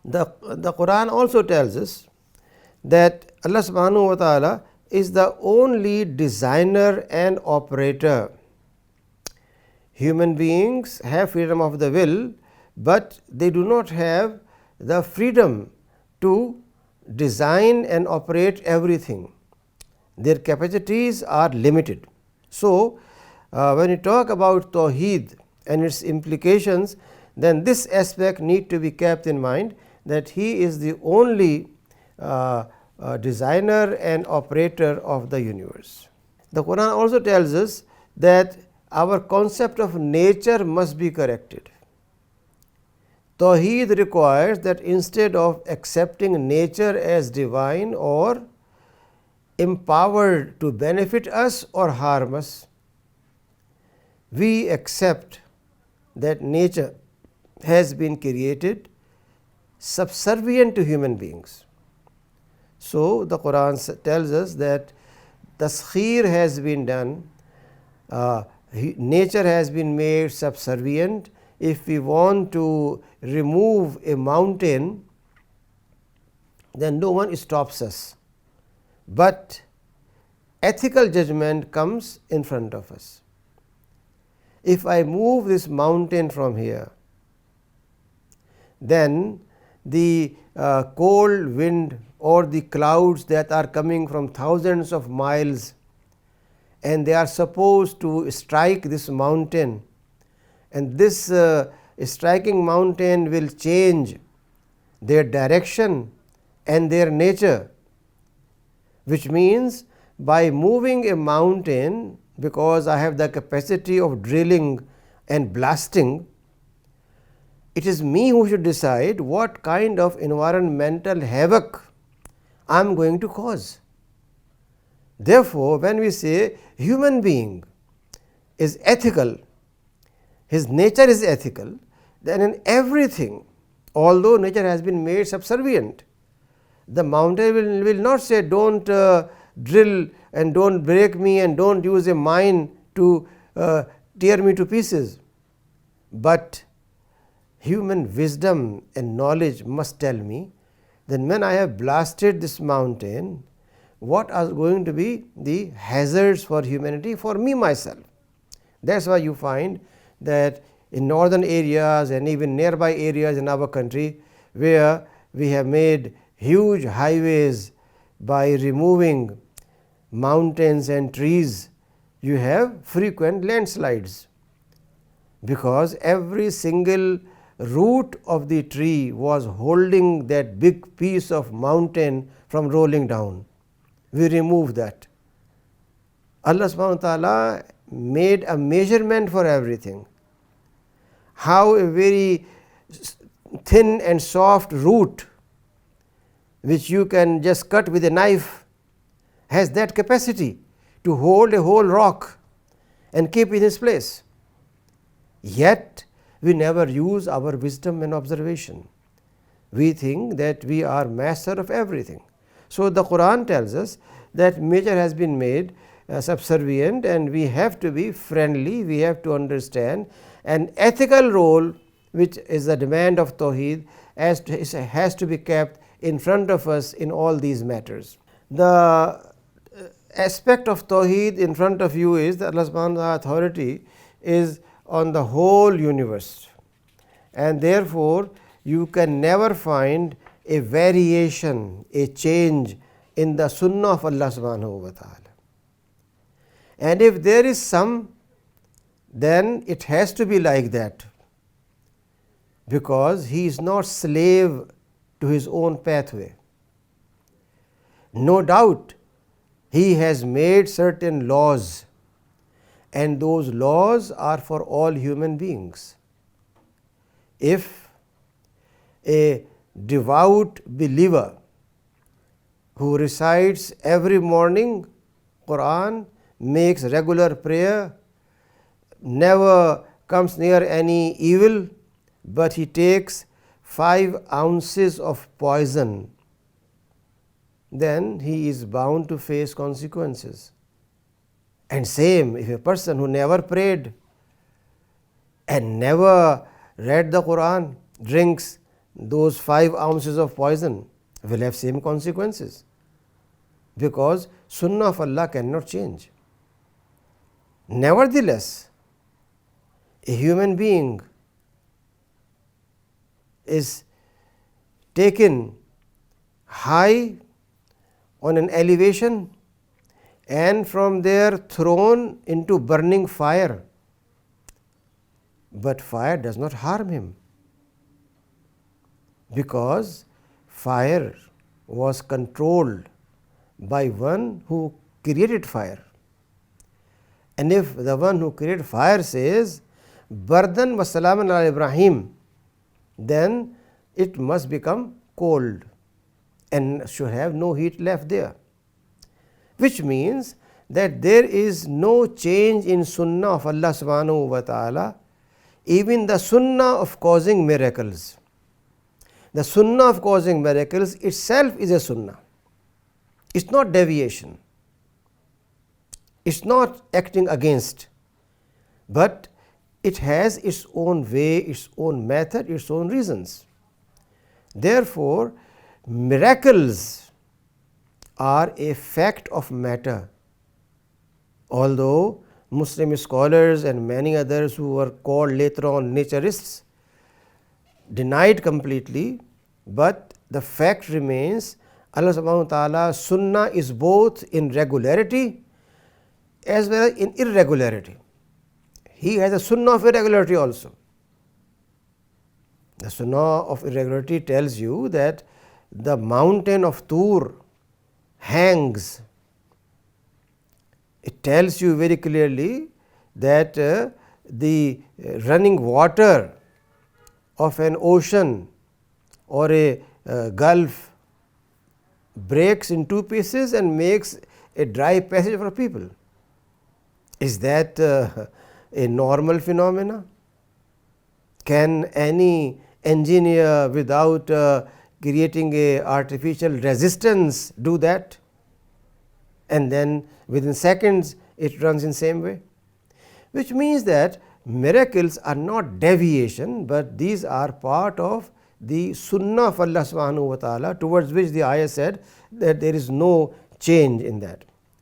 The Quran also tells us that Allah subhanahu wa ta'ala is the only designer and operator. Human beings have freedom of the will, but they do not have the freedom to design and operate everything. Their capacities are limited. So, when you talk about Tawheed and its implications, then this aspect need to be kept in mind, that He is the only designer and operator of the universe. The Quran also tells us that our concept of nature must be corrected. Tawheed requires that instead of accepting nature as divine or empowered to benefit us or harm us, we accept that nature has been created subservient to human beings. So, the Quran tells us that taskhir has been done, nature has been made subservient. If we want to remove a mountain, then no one stops us, but ethical judgment comes in front of us. If I move this mountain from here, then the cold wind or the clouds that are coming from thousands of miles, and they are supposed to strike this mountain, and this striking mountain will change their direction and their nature, which means by moving a mountain, because I have the capacity of drilling and blasting, it is me who should decide what kind of environmental havoc I am going to cause. Therefore, when we say human being is ethical, his nature is ethical, then in everything, although nature has been made subservient, the mountain will not say don't drill and don't break me and don't use a mine to tear me to pieces, but human wisdom and knowledge must tell me that when I have blasted this mountain, what are going to be the hazards for humanity, for me myself. That is why you find that in northern areas and even nearby areas in our country, where we have made huge highways by removing mountains and trees, you have frequent landslides, because every single root of the tree was holding that big piece of mountain from rolling down. We removed that. Allah subhanahu wa ta'ala made a measurement for everything. How a very thin and soft root, which you can just cut with a knife, has that capacity to hold a whole rock and keep it in its place. Yet we never use our wisdom and observation. We think that we are master of everything. So, the Quran tells us that nature has been made subservient, and we have to be friendly, we have to understand an ethical role, which is the demand of Tawheed, has to be kept in front of us in all these matters. The aspect of Tawheed in front of you is that Allah subhanahu wa ta'ala authority is on the whole universe, and therefore you can never find a variation, a change in the Sunnah of Allah subhanahu wa ta'ala. And if there is some, then it has to be like that, because he is not slave to his own pathway. No doubt he has made certain laws, and those laws are for all human beings. If a devout believer who recites every morning Quran, makes regular prayer, never comes near any evil, but he takes 5 ounces of poison, then he is bound to face consequences. And same, if a person who never prayed and never read the Quran drinks those 5 ounces of poison will have same consequences, because Sunnah of Allah cannot change. Nevertheless, a human being is taken high on an elevation and from there thrown into burning fire, but fire does not harm him, because fire was controlled by one who created fire. And if the one who created fire says, Bardan wa salaman ala Ibrahim, then it must become cold and should have no heat left there. Which means that there is no change in Sunnah of Allah subhanahu wa ta'ala, even the Sunnah of causing miracles. The Sunnah of causing miracles itself is a Sunnah. It's not deviation. It's not acting against, but it has its own way, its own method, its own reasons. Therefore, miracles are a fact of matter. Although Muslim scholars and many others who were called later on naturists denied completely, but the fact remains Allah subhanahu wa ta'ala Sunnah is both in regularity as well as in irregularity. He has a Sunnah of irregularity also. The Sunnah of irregularity tells you that the mountain of Tur hangs. It tells you very clearly that the running water of an ocean or a gulf breaks in 2 pieces and makes a dry passage for people. Is that a normal phenomena? Can any engineer without creating a artificial resistance do that? And then within seconds it runs in same way? Which means that miracles are not deviation, but these are part of the Sunnah of Allah subhanahu wa ta'ala, towards which the ayah said that there is no change in that.